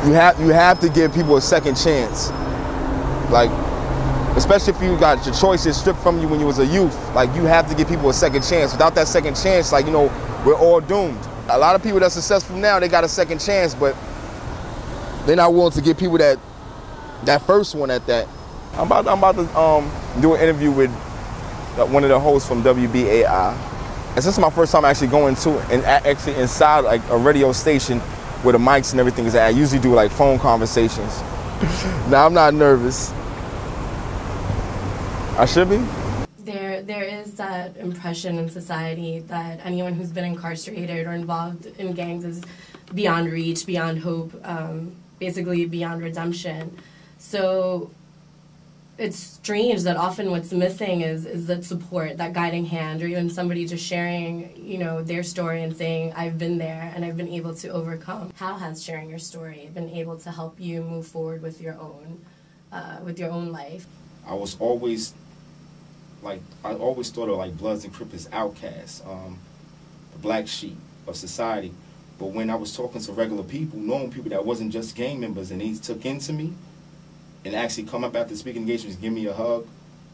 you have to give people a second chance. Like, especially if you got your choices stripped from you when you was a youth, like you have to give people a second chance. Without that second chance, like, you know, we're all doomed. A lot of people that's successful now, they got a second chance, but they're not willing to give people that first one at that. I'm about to do an interview with one of the hosts from WBAI. And this is my first time actually going to and actually inside like a radio station where the mics and everything is at. I usually do like phone conversations. Now I'm not nervous. I should be? There is that impression in society that anyone who's been incarcerated or involved in gangs is beyond reach, beyond hope, basically beyond redemption. So it's strange that often what's missing is that support, that guiding hand, or even somebody just sharing, you know, their story and saying, I've been there and I've been able to overcome. How has sharing your story been able to help you move forward with your own life? I was always like, I always thought of like Bloods and Crips as outcasts, the black sheep of society. But when I was talking to regular people, knowing people that wasn't just gang members, and they took into me and actually come up after speaking engagements, give me a hug,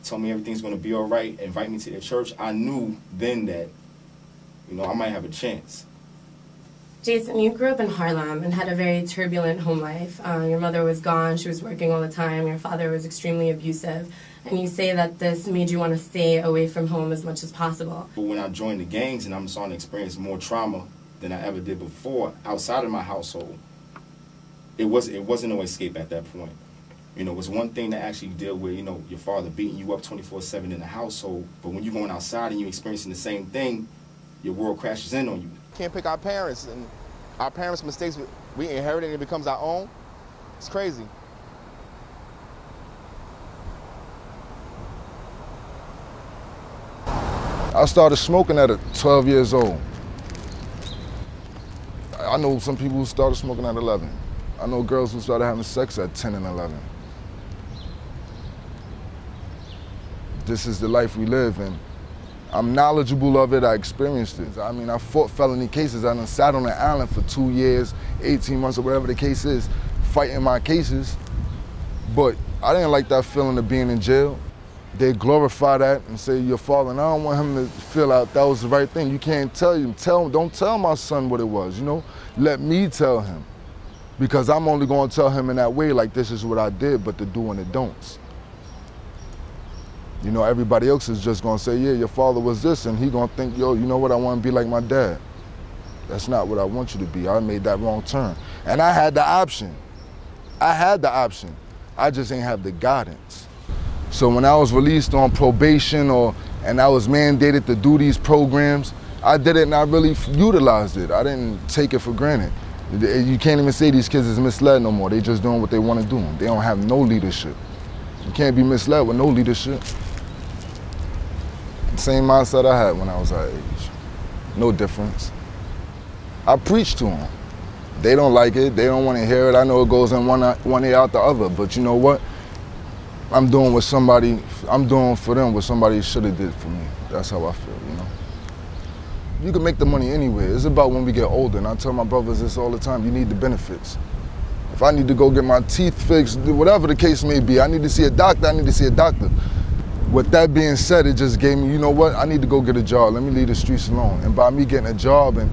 tell me everything's going to be all right, invite me to their church, I knew then that, you know, I might have a chance. Jason, you grew up in Harlem and had a very turbulent home life. Your mother was gone, she was working all the time, your father was extremely abusive, and you say that this made you want to stay away from home as much as possible. But when I joined the gangs and I'm starting to experience more trauma than I ever did before outside of my household, it wasn't no escape at that point. You know, it was one thing to actually deal with, you know, your father beating you up 24/7 in the household, but when you're going outside and you're experiencing the same thing, your world crashes in on you. Can't pick our parents, and our parents' mistakes we inherit and it becomes our own. It's crazy. I started smoking at 12 years old. I know some people who started smoking at 11. I know girls who started having sex at 10 and 11. This is the life we live in. I'm knowledgeable of it, I experienced it. I mean, I fought felony cases. I done sat on an island for 2 years, 18 months, or whatever the case is, fighting my cases. But I didn't like that feeling of being in jail. They glorify that and say your father, and I don't want him to feel out that was the right thing. You can't tell him, don't tell my son what it was, you know? Let me tell him. Because I'm only gonna tell him in that way, like this is what I did, but the do and the don'ts. You know, everybody else is just gonna say, yeah, your father was this, and he gonna think, yo, you know what, I wanna be like my dad. That's not what I want you to be. I made that wrong turn. And I had the option. I just ain't have the guidance. So when I was released on probation and I was mandated to do these programs, I did it and I really utilized it. I didn't take it for granted. You can't even say these kids is misled no more. They just doing what they want to do. They don't have no leadership. You can't be misled with no leadership. Same mindset I had when I was that age. No difference. I preach to them. They don't like it. They don't want to hear it. I know it goes in one ear out the other, but you know what? I'm doing for them what somebody should have did for me. That's how I feel, you know? You can make the money anywhere. It's about when we get older, and I tell my brothers this all the time, you need the benefits. If I need to go get my teeth fixed, whatever the case may be, I need to see a doctor, I need to see a doctor. With that being said, it just gave me, you know what, I need to go get a job. Let me leave the streets alone. And by me getting a job and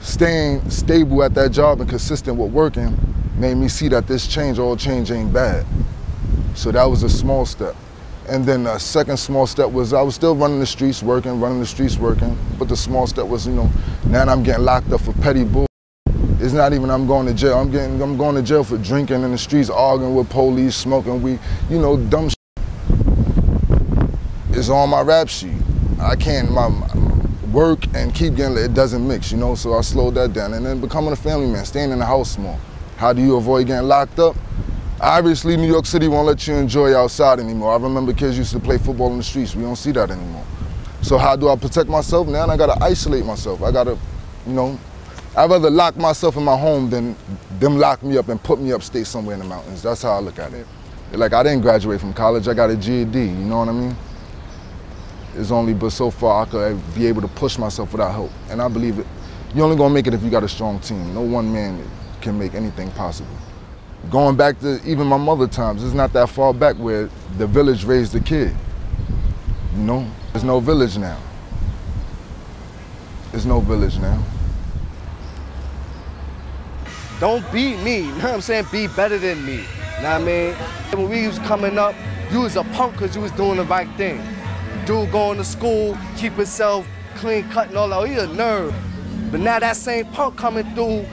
staying stable at that job and consistent with working, made me see that this change, all change ain't bad. So that was a small step. And then the second small step was I was still running the streets working, but the small step was, you know, now I'm getting locked up for petty bull. It's not even I'm going to jail. I'm going to jail for drinking in the streets, arguing with police, smoking weed, you know, dumb shit. It's on my rap sheet. I can't work and keep getting, it doesn't mix, you know, so I slowed that down. And then becoming a family man, staying in the house more. How do you avoid getting locked up? Obviously, New York City won't let you enjoy outside anymore. I remember kids used to play football in the streets. We don't see that anymore. So how do I protect myself? Now I gotta isolate myself. I gotta, you know, I'd rather lock myself in my home than them lock me up and put me upstate somewhere in the mountains. That's how I look at it. Like, I didn't graduate from college. I got a GED, you know what I mean? It's only but so far I could be able to push myself without help. And I believe it. You're only gonna make it if you got a strong team. No one man can make anything possible. Going back to even my mother times, it's not that far back where the village raised the kid. You know, there's no village now. There's no village now. Don't beat me, you know what I'm saying? Be better than me, you know what I mean? When we was coming up, you was a punk because you was doing the right thing. Dude going to school, keep himself clean cut and all that, he a nerd. But now that same punk coming through,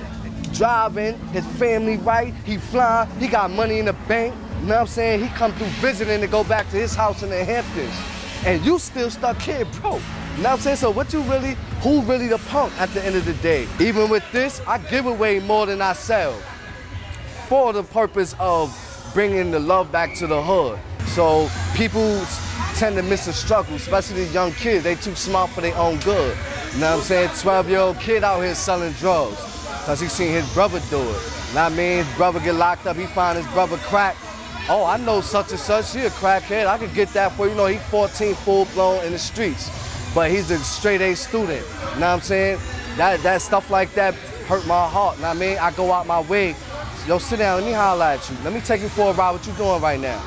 driving, his family right, he flying, he got money in the bank, you know what I'm saying? He come through visiting to go back to his house in the Hamptons. And you still stuck here broke. You know what I'm saying? So who really the punk at the end of the day? Even with this, I give away more than I sell for the purpose of bringing the love back to the hood. So people tend to miss the struggle, especially the young kids. They too smart for their own good. You know what I'm saying? 12-year-old kid out here selling drugs because he seen his brother do it. You know what I mean? His brother get locked up, he find his brother crack. Oh, I know such and such, he a crackhead. I could get that for you. You know, he's 14, full-blown in the streets. But he's a straight-A student, you know what I'm saying? That stuff like that hurt my heart, you know what I mean? I go out my way, yo, sit down, let me holler at you. Let me take you for a ride, what you doing right now?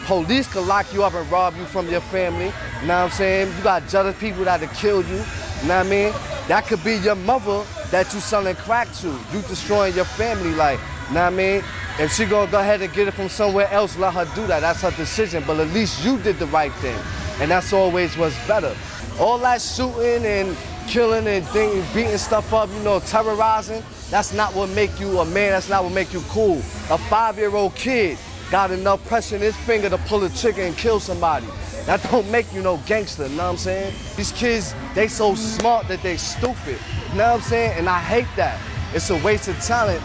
Police could lock you up and rob you from your family, you know what I'm saying? You got jealous people that'll kill you, you know what I mean? That could be your mother that you selling crack to, you destroying your family life, you know what I mean? If she gonna go ahead and get it from somewhere else, let her do that, that's her decision, but at least you did the right thing, and that's always what's better. All that shooting and killing and beating stuff up, you know, terrorizing, that's not what make you a man, that's not what make you cool. A 5-year-old kid got enough pressure in his finger to pull a trigger and kill somebody. That don't make you no gangster, you know what I'm saying? These kids, they so smart that they stupid, you know what I'm saying? And I hate that. It's a waste of talent,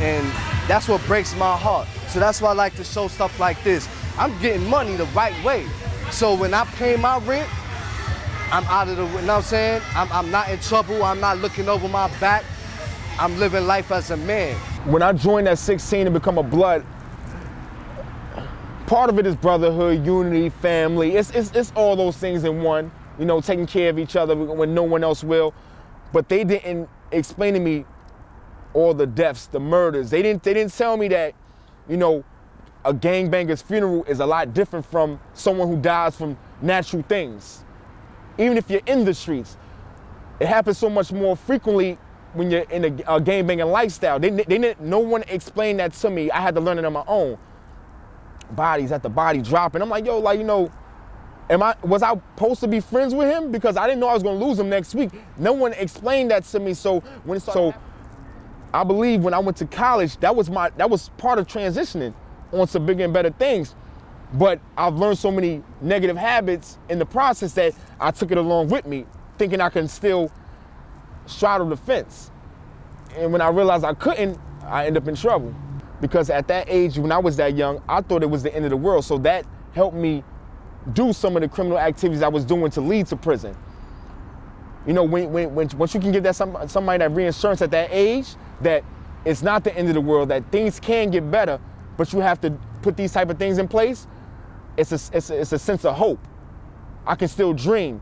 and that's what breaks my heart. So that's why I like to show stuff like this. I'm getting money the right way. So when I pay my rent, I'm out of the, you know what I'm saying? I'm not in trouble, I'm not looking over my back. I'm living life as a man. When I joined at 16 to become a Blood, part of it is brotherhood, unity, family. It's all those things in one. You know, taking care of each other when no one else will. But they didn't explain to me all the deaths, the murders. They didn't tell me that, you know, a gangbanger's funeral is a lot different from someone who dies from natural things. Even if you're in the streets, it happens so much more frequently when you're in a gangbanging lifestyle. No one explained that to me. I had to learn it on my own. Bodies at the body dropping. I'm like, yo, like, you know, was I supposed to be friends with him? Because I didn't know I was gonna lose him next week. No one explained that to me. So I believe when I went to college, that was part of transitioning onto bigger and better things. But I've learned so many negative habits in the process that I took it along with me, thinking I can still straddle the fence. And when I realized I couldn't, I ended up in trouble. Because at that age, when I was that young, I thought it was the end of the world. So that helped me do some of the criminal activities I was doing to lead to prison. You know, once you can give that somebody that reassurance at that age, that it's not the end of the world, that things can get better, but you have to put these type of things in place, it's a sense of hope. I can still dream.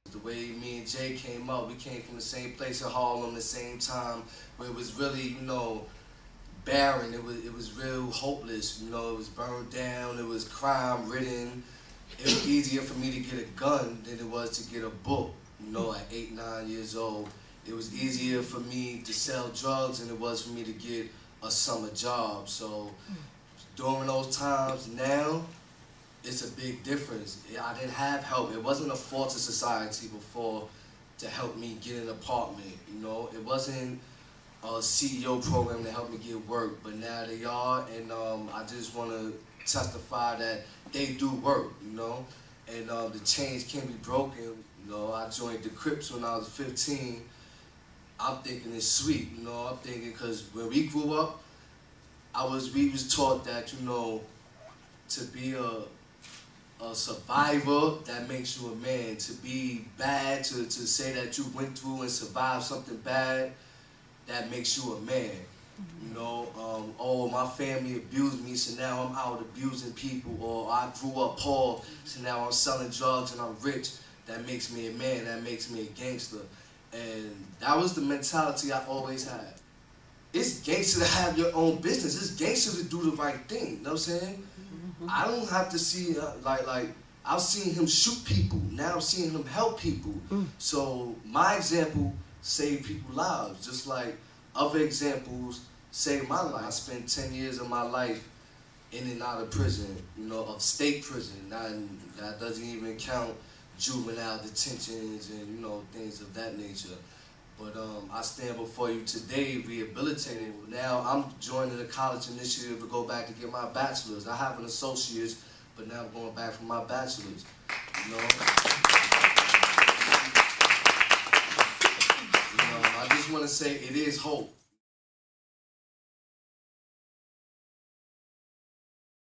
The way me and Jay came up, we came from the same place in Harlem, the same time, where it was really, you know, barren. It was real hopeless. You know, it was burned down. It was crime ridden. It was easier for me to get a gun than it was to get a book. You know, at 8, 9 years old, it was easier for me to sell drugs than it was for me to get a summer job. So during those times, now it's a big difference. I didn't have help. It wasn't a fault of society before to help me get an apartment. You know, it wasn't a CEO program to help me get work, but now they are, and I just want to testify that they do work, you know, and the chains can be broken. You know, I joined the Crips when I was 15. I'm thinking it's sweet, you know. I'm thinking because when we grew up, we was taught that, you know, to be a survivor, that makes you a man. To be bad, to say that you went through and survived something bad, that makes you a man. You know, oh, my family abused me, so now I'm out abusing people, or I grew up poor, so now I'm selling drugs and I'm rich. That makes me a man, that makes me a gangster. And that was the mentality I always had. it's gangster to have your own business. It's gangster to do the right thing. You know what I'm saying? I don't have to see, like, I've seen him shoot people. Now I'm seeing him help people. So my example saved people's lives, just like other examples saved my life. I spent 10 years of my life in and out of prison, you know, of state prison. That doesn't even count juvenile detentions and, you know, things of that nature. But I stand before you today rehabilitated. Now I'm joining the college initiative to go back to get my bachelor's. I have an associate's, but now I'm going back for my bachelor's. You know? I just want to say it is hope.